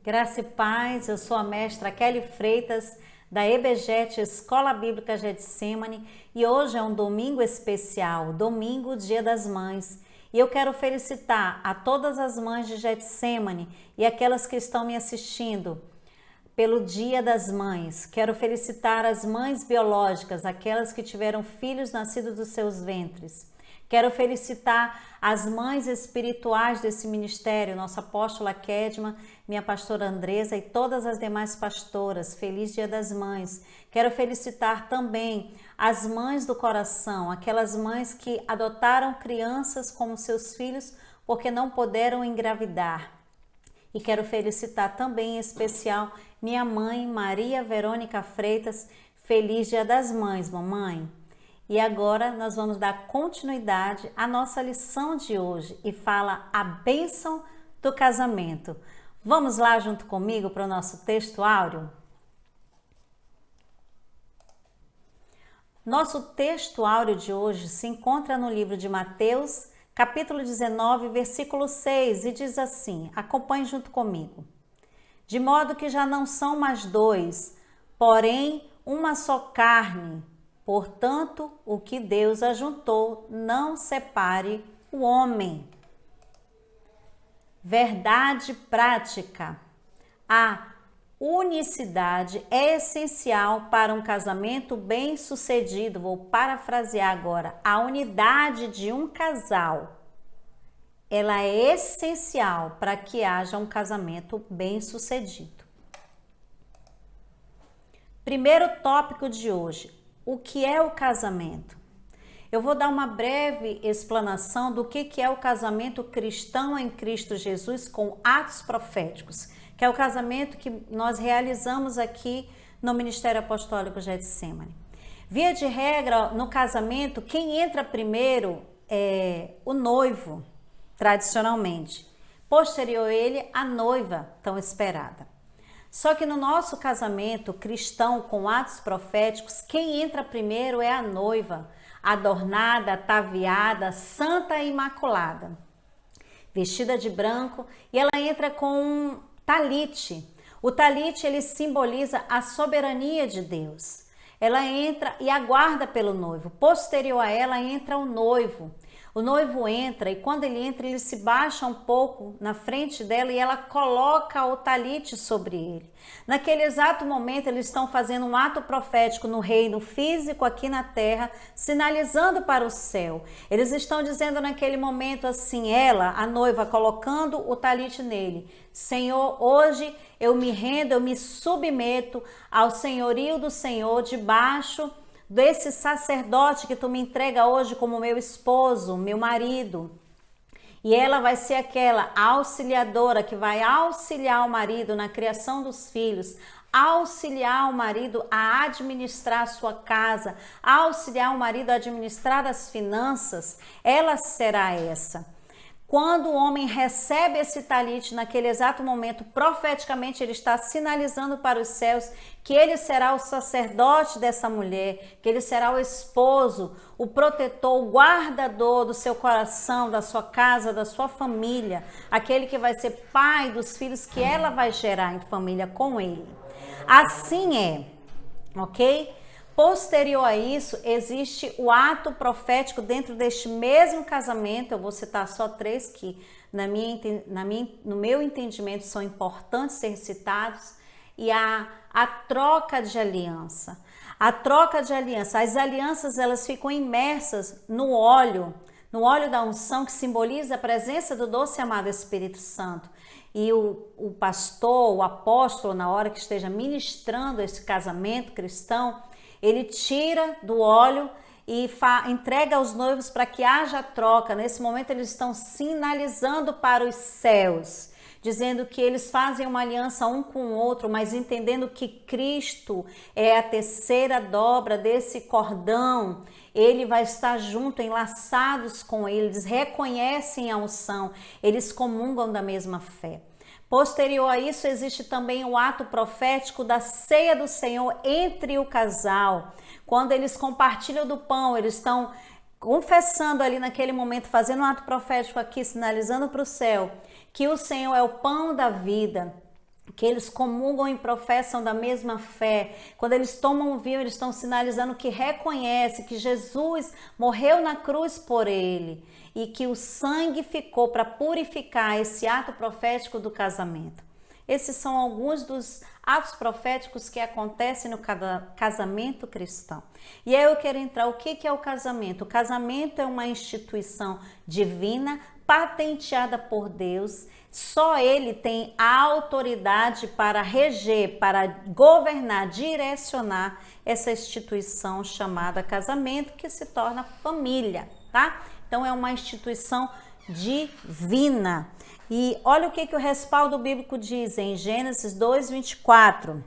Graça e paz, eu sou a mestra Kelly Freitas, da EBGET, Escola Bíblica Getsemane, e hoje é um domingo especial, domingo, Dia das Mães. E eu quero felicitar a todas as mães de Getsemane e aquelas que estão me assistindo pelo Dia das Mães. Quero felicitar as mães biológicas, aquelas que tiveram filhos nascidos dos seus ventres. Quero felicitar as mães espirituais desse ministério, nossa apóstola Kedma, minha pastora Andresa e todas as demais pastoras. Feliz Dia das Mães. Quero felicitar também as mães do coração, aquelas mães que adotaram crianças como seus filhos porque não puderam engravidar. E quero felicitar também em especial minha mãe, Maria Verônica Freitas. Feliz Dia das Mães, mamãe. E agora nós vamos dar continuidade à nossa lição de hoje e fala a bênção do casamento. Vamos lá junto comigo para o nosso texto áureo? Nosso texto áureo de hoje se encontra no livro de Mateus, capítulo 19, versículo 6, e diz assim, acompanhe junto comigo. De modo que já não são mais dois, porém uma só carne. Portanto, o que Deus ajuntou, não separe o homem. Verdade prática. A unicidade é essencial para um casamento bem-sucedido. Vou parafrasear agora. A unidade de um casal, ela é essencial para que haja um casamento bem-sucedido. Primeiro tópico de hoje. O que é o casamento? Eu vou dar uma breve explanação do que é o casamento cristão em Cristo Jesus com atos proféticos, que é o casamento que nós realizamos aqui no Ministério Apostólico Getsemane. Via de regra, no casamento, quem entra primeiro é o noivo, tradicionalmente. Posterior a ele, a noiva, tão esperada. Só que no nosso casamento cristão com atos proféticos, quem entra primeiro é a noiva, adornada, ataviada, santa e imaculada, vestida de branco, e ela entra com um talite. O talite, ele simboliza a soberania de Deus. Ela entra e aguarda pelo noivo. Posterior a ela entra o noivo. O noivo entra e quando ele entra, ele se baixa um pouco na frente dela e ela coloca o talite sobre ele. Naquele exato momento, eles estão fazendo um ato profético no reino físico aqui na terra, sinalizando para o céu. Eles estão dizendo naquele momento assim, ela, a noiva, colocando o talite nele. Senhor, hoje eu me rendo, eu me submeto ao senhorio do Senhor debaixo desse sacerdote que tu me entrega hoje como meu esposo, meu marido. E ela vai ser aquela auxiliadora que vai auxiliar o marido na criação dos filhos, auxiliar o marido a administrar a sua casa, auxiliar o marido a administrar as finanças. Ela será essa. Quando o homem recebe esse talite, naquele exato momento, profeticamente ele está sinalizando para os céus que ele será o sacerdote dessa mulher, que ele será o esposo, o protetor, o guardador do seu coração, da sua casa, da sua família, aquele que vai ser pai dos filhos que ela vai gerar em família com ele. Assim é, ok? Posterior a isso, existe o ato profético dentro deste mesmo casamento. Eu vou citar só três que, no meu entendimento, são importantes ser citados. E a troca de aliança. A troca de aliança. As alianças, elas ficam imersas no óleo da unção, que simboliza a presença do doce e amado Espírito Santo. E o pastor, o apóstolo, na hora que esteja ministrando esse casamento cristão, ele tira do óleo e entrega aos noivos para que haja troca. Nesse momento eles estão sinalizando para os céus, dizendo que eles fazem uma aliança um com o outro, mas entendendo que Cristo é a terceira dobra desse cordão. Ele vai estar junto, enlaçados com ele, eles reconhecem a unção, eles comungam da mesma fé. Posterior a isso, existe também o ato profético da ceia do Senhor entre o casal. Quando eles compartilham do pão, eles estão confessando ali naquele momento, fazendo um ato profético aqui, sinalizando para o céu, que o Senhor é o pão da vida. que eles comungam e professam da mesma fé. Quando eles tomam vinho, eles estão sinalizando que reconhece que Jesus morreu na cruz por ele e que o sangue ficou para purificar esse ato profético do casamento. Esses são alguns dos atos proféticos que acontecem no casamento cristão. E aí eu quero entrar, o que é o casamento? O casamento é uma instituição divina, patenteada por Deus. Só ele tem a autoridade para reger, para governar, direcionar essa instituição chamada casamento, que se torna família, tá? Então é uma instituição divina. E olha o que o respaldo bíblico diz em Gênesis 2:24.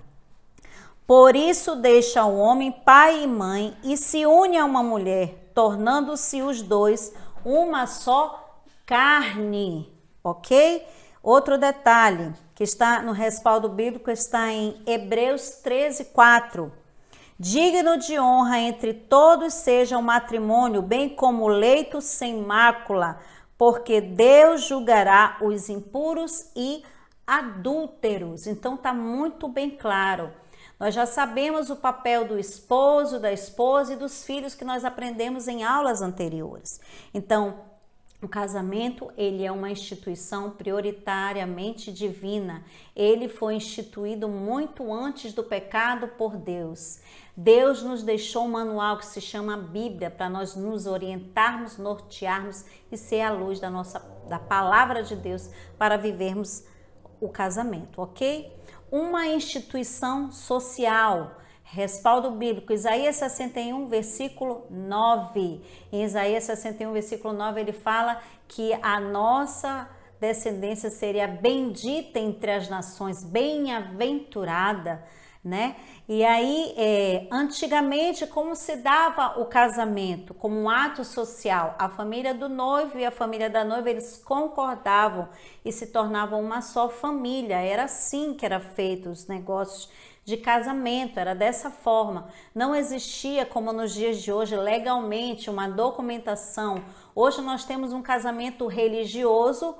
Por isso deixa o homem pai e mãe e se une a uma mulher, tornando-se os dois uma só carne, ok? Outro detalhe que está no respaldo bíblico está em Hebreus 13:4. Digno de honra entre todos seja o matrimônio, bem como o leito sem mácula, porque Deus julgará os impuros e adúlteros. Então tá muito bem claro. Nós já sabemos o papel do esposo, da esposa e dos filhos que nós aprendemos em aulas anteriores. Então, o casamento, ele é uma instituição prioritariamente divina. Ele foi instituído muito antes do pecado por Deus. Deus nos deixou um manual que se chama Bíblia para nós nos orientarmos, nortearmos e ser a luz da palavra de Deus para vivermos o casamento, ok? Uma instituição social. Respaldo bíblico, Isaías 61, versículo 9. Em Isaías 61, versículo 9, ele fala que a nossa descendência seria bendita entre as nações, bem-aventurada, né? E aí, antigamente, como se dava o casamento? Como um ato social. A família do noivo e a família da noiva, eles concordavam e se tornavam uma só família. Era assim que era feito os negócios de casamento, era dessa forma. Não existia, como nos dias de hoje, legalmente uma documentação. Hoje nós temos um casamento religioso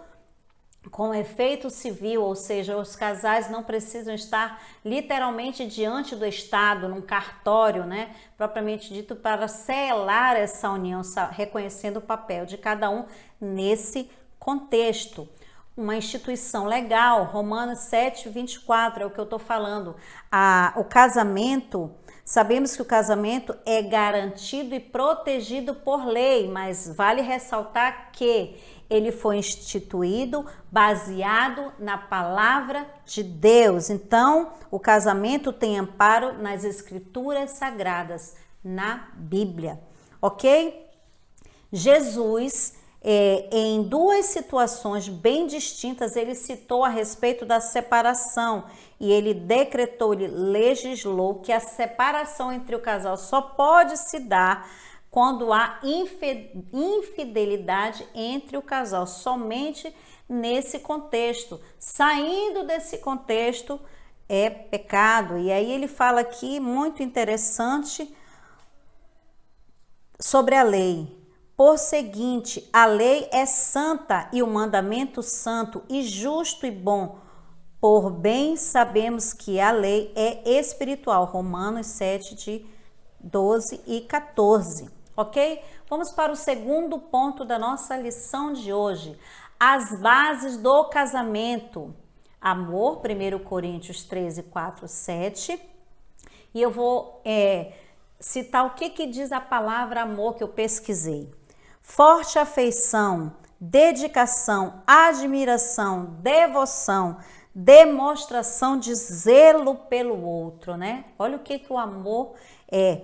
com efeito civil, ou seja, os casais não precisam estar literalmente diante do Estado, num cartório, né, propriamente dito, para selar essa união, reconhecendo o papel de cada um nesse contexto. Uma instituição legal, Romanos 7:24 é o que eu estou falando. O casamento, sabemos que o casamento é garantido e protegido por lei, mas vale ressaltar que ele foi instituído baseado na palavra de Deus. Então, o casamento tem amparo nas escrituras sagradas, na Bíblia, ok? Jesus, em duas situações bem distintas, ele citou a respeito da separação e ele decretou, ele legislou que a separação entre o casal só pode se dar quando há infidelidade entre o casal, somente nesse contexto. Saindo desse contexto é pecado. E aí ele fala aqui, muito interessante, sobre a lei. Por seguinte, a lei é santa e o mandamento santo e justo e bom. Por bem sabemos que a lei é espiritual. Romanos 7:12 e 14. Ok? Vamos para o segundo ponto da nossa lição de hoje. As bases do casamento. Amor, 1 Coríntios 13, 4, 7. E eu vou citar o que diz a palavra amor que eu pesquisei. Forte afeição, dedicação, admiração, devoção, demonstração de zelo pelo outro, né? Olha o que o amor é,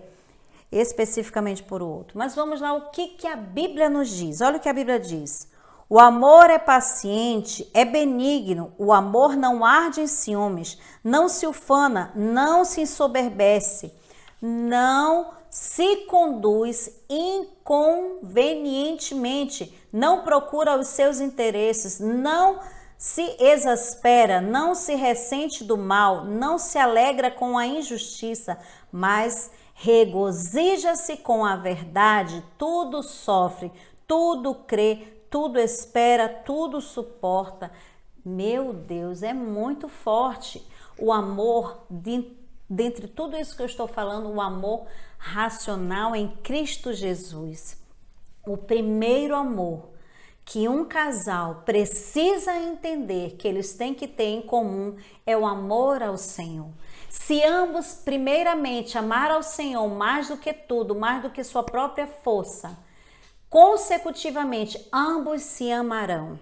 especificamente por outro. Mas vamos lá, o que a Bíblia nos diz? Olha o que a Bíblia diz. O amor é paciente, é benigno, o amor não arde em ciúmes, não se ufana, não se ensoberbece, não se conduz inconvenientemente, não procura os seus interesses, não se exaspera, não se ressente do mal, não se alegra com a injustiça, mas regozija-se com a verdade, tudo sofre, tudo crê, tudo espera, tudo suporta. Meu Deus, é muito forte. O amor, dentre tudo isso que eu estou falando, o amor racional em Cristo Jesus. O primeiro amor que um casal precisa entender que eles têm que ter em comum é o amor ao Senhor. Se ambos, primeiramente, amar ao Senhor mais do que tudo, mais do que sua própria força, consecutivamente, ambos se amarão.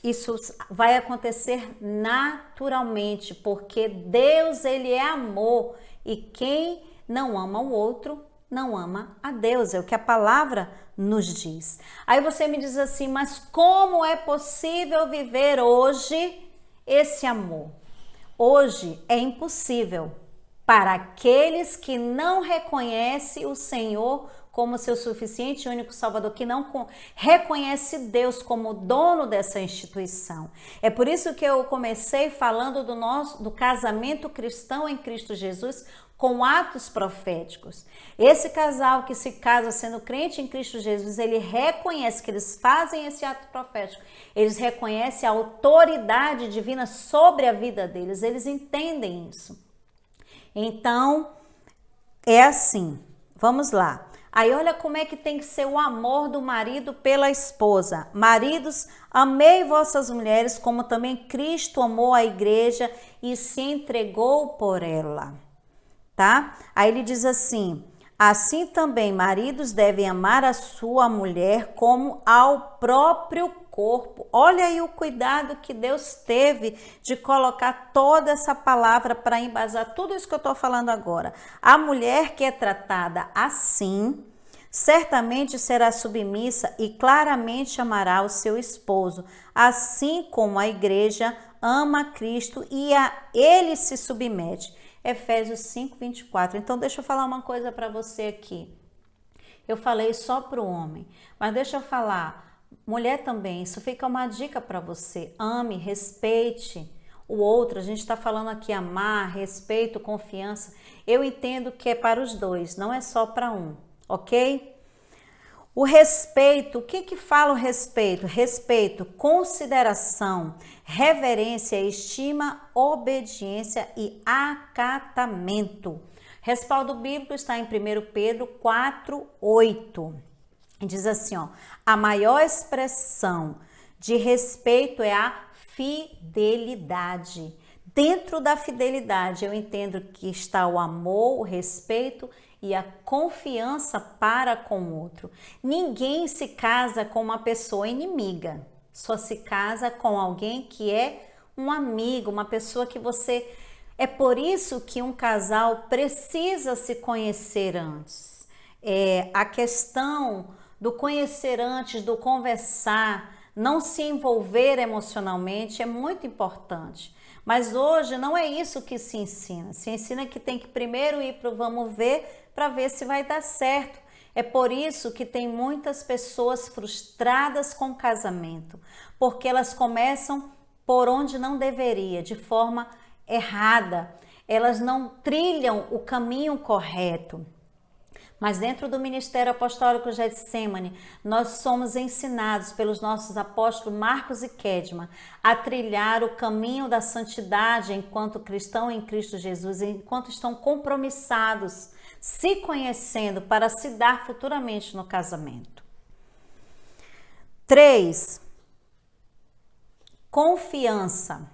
Isso vai acontecer naturalmente, porque Deus, ele é amor, e quem não ama o outro, não ama a Deus, é o que a palavra nos diz. Aí você me diz assim, mas como é possível viver hoje esse amor? Hoje é impossível para aqueles que não reconhecem o Senhor como seu suficiente e único Salvador, que não reconhece Deus como dono dessa instituição. É por isso que eu comecei falando do casamento cristão em Cristo Jesus com atos proféticos. Esse casal que se casa sendo crente em Cristo Jesus, ele reconhece que eles fazem esse ato profético, eles reconhecem a autoridade divina sobre a vida deles, eles entendem isso. Então, é assim, vamos lá. Aí olha como é que tem que ser o amor do marido pela esposa. Maridos, amei vossas mulheres como também Cristo amou a igreja e se entregou por ela. Tá? Aí ele diz assim, assim também maridos devem amar a sua mulher como ao próprio corpo. Olha aí o cuidado que Deus teve de colocar toda essa palavra para embasar tudo isso que eu estou falando agora. A mulher que é tratada assim, certamente será submissa e claramente amará o seu esposo, assim como a igreja ama Cristo e a ele se submete. Efésios 5, 24. Então, deixa eu falar uma coisa para você aqui. Eu falei só para o homem, mas deixa eu falar, mulher também, isso fica uma dica para você. Ame, respeite o outro. A gente está falando aqui amar, respeito, confiança. Eu entendo que é para os dois, não é só para um, ok? O respeito, o que fala o respeito? Respeito, consideração, reverência, estima, obediência e acatamento. Respaldo bíblico está em 1 Pedro 4:8. Diz assim, ó, a maior expressão de respeito é a fidelidade. Dentro da fidelidade, eu entendo que está o amor, o respeito e a confiança para com o outro. Ninguém se casa com uma pessoa inimiga, só se casa com alguém que é um amigo, uma pessoa que você... É por isso que um casal precisa se conhecer antes. A questão do conhecer antes, do conversar, não se envolver emocionalmente é muito importante. Mas hoje não é isso que se ensina. Se ensina que tem que primeiro ir para o vamos ver, para ver se vai dar certo. É por isso que tem muitas pessoas frustradas com o casamento, porque elas começam por onde não deveria, de forma errada. Elas não trilham o caminho correto. Mas dentro do Ministério Apostólico Getsemane, nós somos ensinados pelos nossos apóstolos Marcos e Kedma a trilhar o caminho da santidade enquanto cristão em Cristo Jesus, enquanto estão compromissados, se conhecendo para se dar futuramente no casamento. 3. Confiança.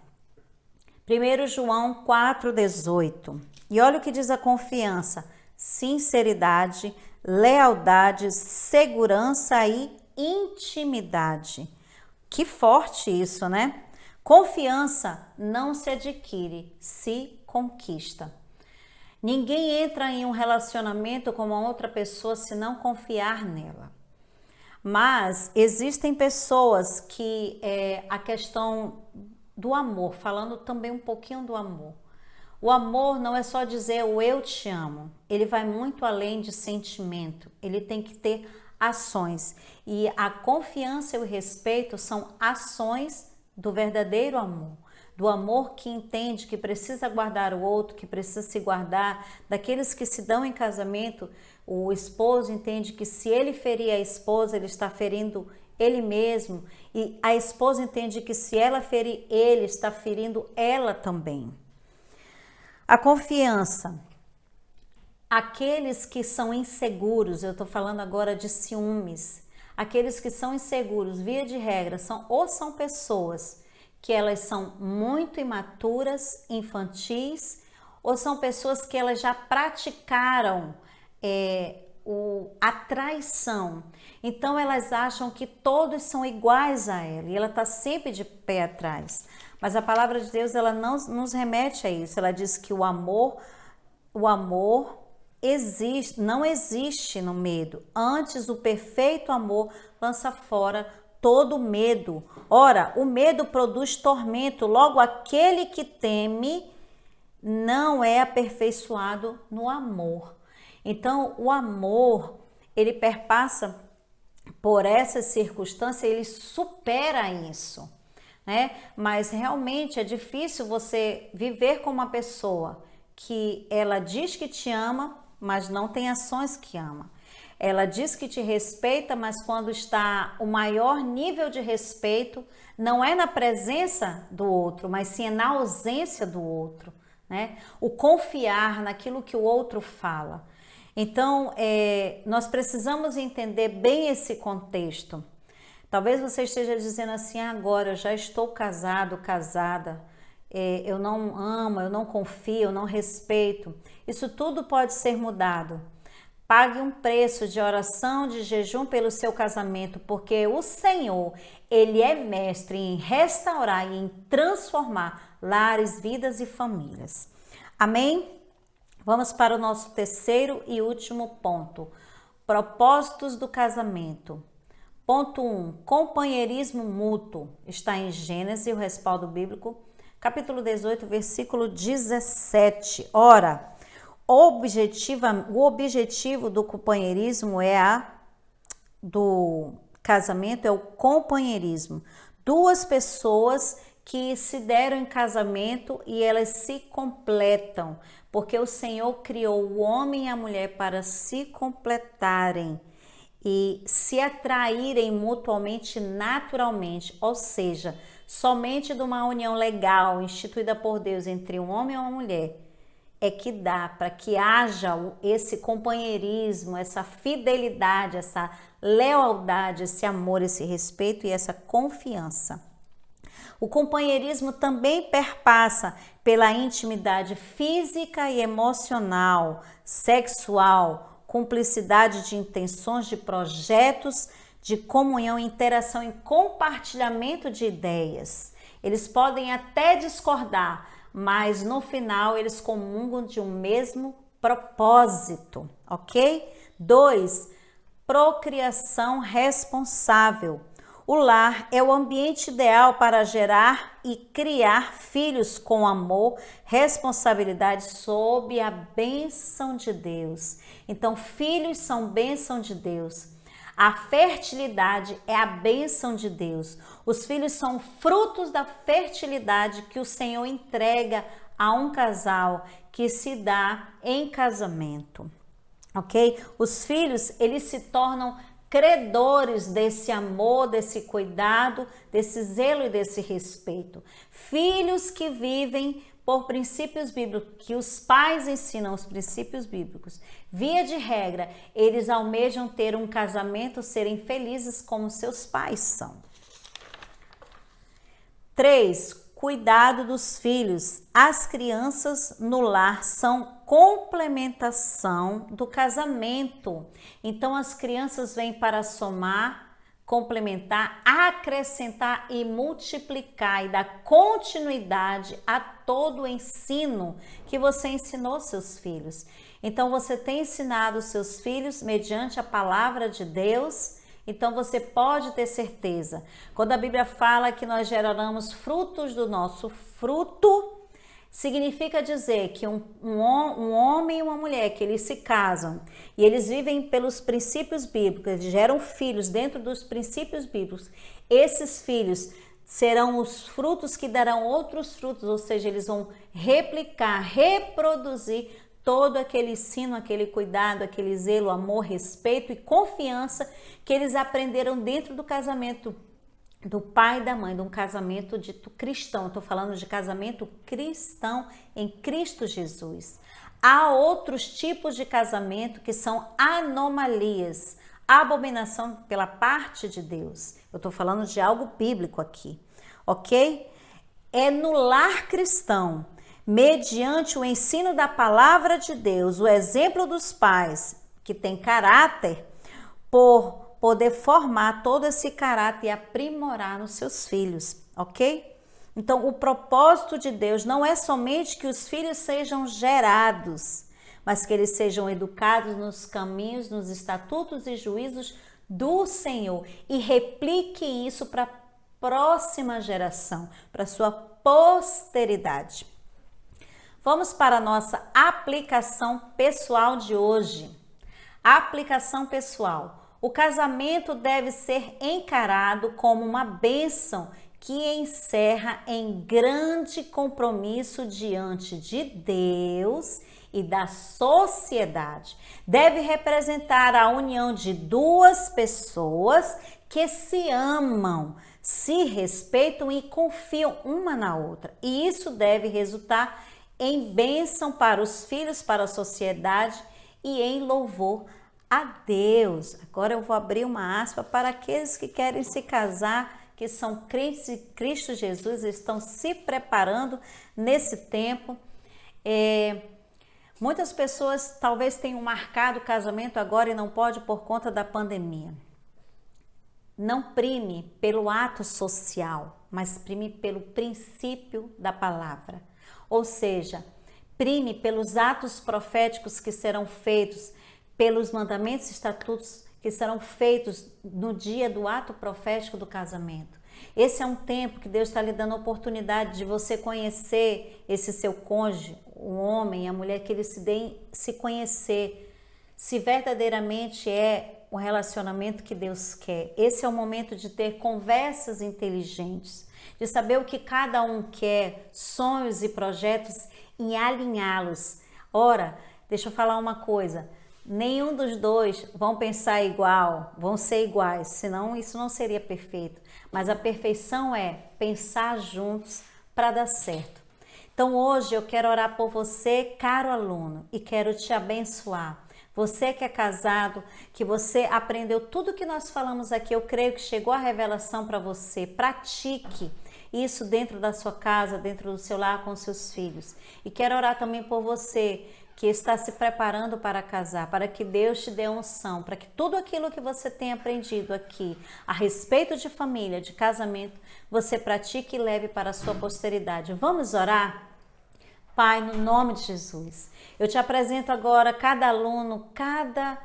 1 João 4,18. E olha o que diz a confiança. Sinceridade, lealdade, segurança e intimidade. Que forte isso, né? Confiança não se adquire, se conquista. Ninguém entra em um relacionamento com uma outra pessoa se não confiar nela. Mas existem pessoas que a questão do amor, falando também um pouquinho do amor. O amor não é só dizer o eu te amo, ele vai muito além de sentimento, ele tem que ter ações. E a confiança e o respeito são ações do verdadeiro amor, do amor que entende que precisa guardar o outro, que precisa se guardar, daqueles que se dão em casamento. O esposo entende que se ele ferir a esposa, ele está ferindo ele mesmo, e a esposa entende que se ela ferir ele, está ferindo ela também. A confiança. Aqueles que são inseguros, eu estou falando agora de ciúmes, aqueles que são inseguros, via de regra, são pessoas que elas são muito imaturas, infantis, ou são pessoas que elas já praticaram a traição. Então elas acham que todos são iguais a ela e ela está sempre de pé atrás. Mas a palavra de Deus, ela não nos remete a isso. Ela diz que o amor não existe no medo. Antes, o perfeito amor lança fora todo medo. Ora, o medo produz tormento. Logo, aquele que teme não é aperfeiçoado no amor. Então, o amor, ele perpassa por essa circunstância, ele supera isso, né? Mas realmente é difícil você viver com uma pessoa que ela diz que te ama, mas não tem ações que ama. Ela diz que te respeita, mas quando está o maior nível de respeito, não é na presença do outro, mas sim é na ausência do outro, né? O confiar naquilo que o outro fala. Então, nós precisamos entender bem esse contexto. Talvez você esteja dizendo assim, agora eu já estou casado, casada, eu não amo, eu não confio, eu não respeito. Isso tudo pode ser mudado. Pague um preço de oração, de jejum pelo seu casamento, porque o Senhor, Ele é mestre em restaurar e em transformar lares, vidas e famílias. Amém? Vamos para o nosso terceiro e último ponto. Propósitos do casamento. Ponto 1. Companheirismo mútuo. Está em Gênesis, o respaldo bíblico, capítulo 18, versículo 17. Ora, o objetivo do companheirismo do casamento é o companheirismo. Duas pessoas que se deram em casamento e elas se completam, porque o Senhor criou o homem e a mulher para se completarem e se atraírem mutuamente naturalmente, ou seja, somente de uma união legal instituída por Deus entre um homem e uma mulher é que dá para que haja esse companheirismo, essa fidelidade, essa lealdade, esse amor, esse respeito e essa confiança. O companheirismo também perpassa pela intimidade física e emocional, sexual, cumplicidade de intenções, de projetos, de comunhão, interação e compartilhamento de ideias. Eles podem até discordar, mas no final eles comungam de um mesmo propósito, ok? 2. Procriação responsável. O lar é o ambiente ideal para gerar e criar filhos com amor, responsabilidade sob a bênção de Deus. Então, filhos são bênção de Deus. A fertilidade é a bênção de Deus. Os filhos são frutos da fertilidade que o Senhor entrega a um casal que se dá em casamento, ok? Os filhos, eles se tornam credores desse amor, desse cuidado, desse zelo e desse respeito. Filhos que vivem por princípios bíblicos, que os pais ensinam os princípios bíblicos. Via de regra, eles almejam ter um casamento, serem felizes como seus pais são. 3. Cuidado dos filhos. As crianças no lar são complementação do casamento. Então, as crianças vêm para somar, complementar, acrescentar e multiplicar e dar continuidade a todo o ensino que você ensinou seus filhos. Então, você tem ensinado seus filhos mediante a palavra de Deus. Então, você pode ter certeza. Quando a Bíblia fala que nós geramos frutos do nosso fruto, significa dizer que um homem e uma mulher, que eles se casam e eles vivem pelos princípios bíblicos, eles geram filhos dentro dos princípios bíblicos. Esses filhos serão os frutos que darão outros frutos, ou seja, eles vão replicar, reproduzir todo aquele ensino, aquele cuidado, aquele zelo, amor, respeito e confiança que eles aprenderam dentro do casamento do pai e da mãe, de um casamento dito cristão. Estou falando de casamento cristão em Cristo Jesus. Há outros tipos de casamento que são anomalias, abominação pela parte de Deus. Eu estou falando de algo bíblico aqui, ok? É no lar cristão, mediante o ensino da palavra de Deus, o exemplo dos pais, que tem caráter, por poder formar todo esse caráter e aprimorar nos seus filhos, ok? Então, o propósito de Deus não é somente que os filhos sejam gerados, mas que eles sejam educados nos caminhos, nos estatutos e juízos do Senhor e repliquem isso para a próxima geração, para a sua posteridade. Vamos para a nossa aplicação pessoal de hoje. Aplicação pessoal. O casamento deve ser encarado como uma bênção que encerra em grande compromisso diante de Deus e da sociedade. Deve representar a união de duas pessoas que se amam, se respeitam e confiam uma na outra. E isso deve resultar em bênção para os filhos, para a sociedade e em louvor a Deus. Agora eu vou abrir uma aspa para aqueles que querem se casar, que são crentes em Cristo Jesus, estão se preparando nesse tempo. Muitas pessoas talvez tenham marcado o casamento agora e não pode por conta da pandemia. Não prime pelo ato social, mas prime pelo princípio da palavra. Ou seja, prime pelos atos proféticos que serão feitos, pelos mandamentos e estatutos que serão feitos no dia do ato profético do casamento. Esse é um tempo que Deus está lhe dando a oportunidade de você conhecer esse seu cônjuge, o homem e a mulher, que eles se conhecer, se verdadeiramente é o relacionamento que Deus quer. Esse é o momento de ter conversas inteligentes, de saber o que cada um quer, sonhos e projetos e alinhá-los. Ora, deixa eu falar uma coisa, nenhum dos dois vão pensar igual, vão ser iguais, senão isso não seria perfeito. Mas a perfeição é pensar juntos para dar certo. Então hoje eu quero orar por você, caro aluno, e quero te abençoar. Você que é casado, que você aprendeu tudo que nós falamos aqui, eu creio que chegou a revelação para você. Pratique isso dentro da sua casa, dentro do seu lar com seus filhos. E quero orar também por você que está se preparando para casar, para que Deus te dê unção, para que tudo aquilo que você tem aprendido aqui a respeito de família, de casamento, você pratique e leve para a sua posteridade. Vamos orar? Pai, no nome de Jesus, eu te apresento agora cada aluno, cada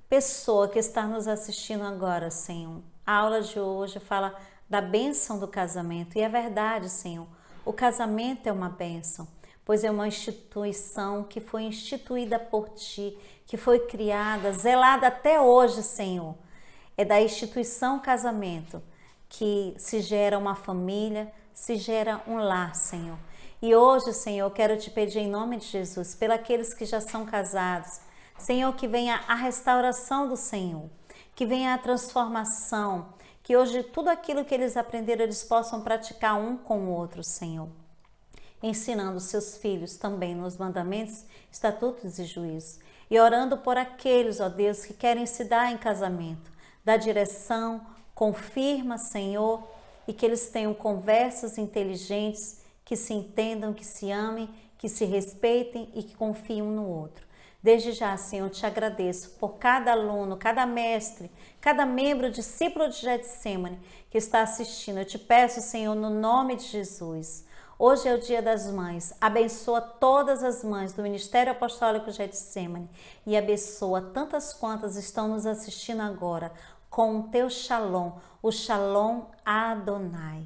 pessoa que está nos assistindo agora, Senhor. A aula de hoje fala da bênção do casamento e é verdade, Senhor, o casamento é uma bênção, pois é uma instituição que foi instituída por Ti, que foi criada, zelada até hoje, Senhor. É da instituição casamento que se gera uma família, se gera um lar, Senhor. E hoje, Senhor, eu quero te pedir em nome de Jesus, pelos que já são casados, Senhor, que venha a restauração do Senhor, que venha a transformação, que hoje tudo aquilo que eles aprenderam, eles possam praticar um com o outro, Senhor. Ensinando seus filhos também nos mandamentos, estatutos e juízos. E orando por aqueles, ó Deus, que querem se dar em casamento. Dá direção, confirma, Senhor, e que eles tenham conversas inteligentes, que se entendam, que se amem, que se respeitem e que confiem um no outro. Desde já, Senhor, eu te agradeço por cada aluno, cada mestre, cada membro, discípulo de Getsemane que está assistindo. Eu te peço, Senhor, no nome de Jesus. Hoje é o Dia das Mães. Abençoa todas as mães do Ministério Apostólico Getsemane e abençoa tantas quantas estão nos assistindo agora com o teu shalom, o shalom Adonai.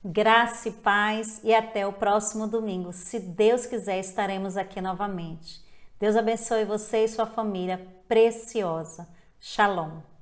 Graça e paz e até o próximo domingo. Se Deus quiser, estaremos aqui novamente. Deus abençoe você e sua família preciosa. Shalom.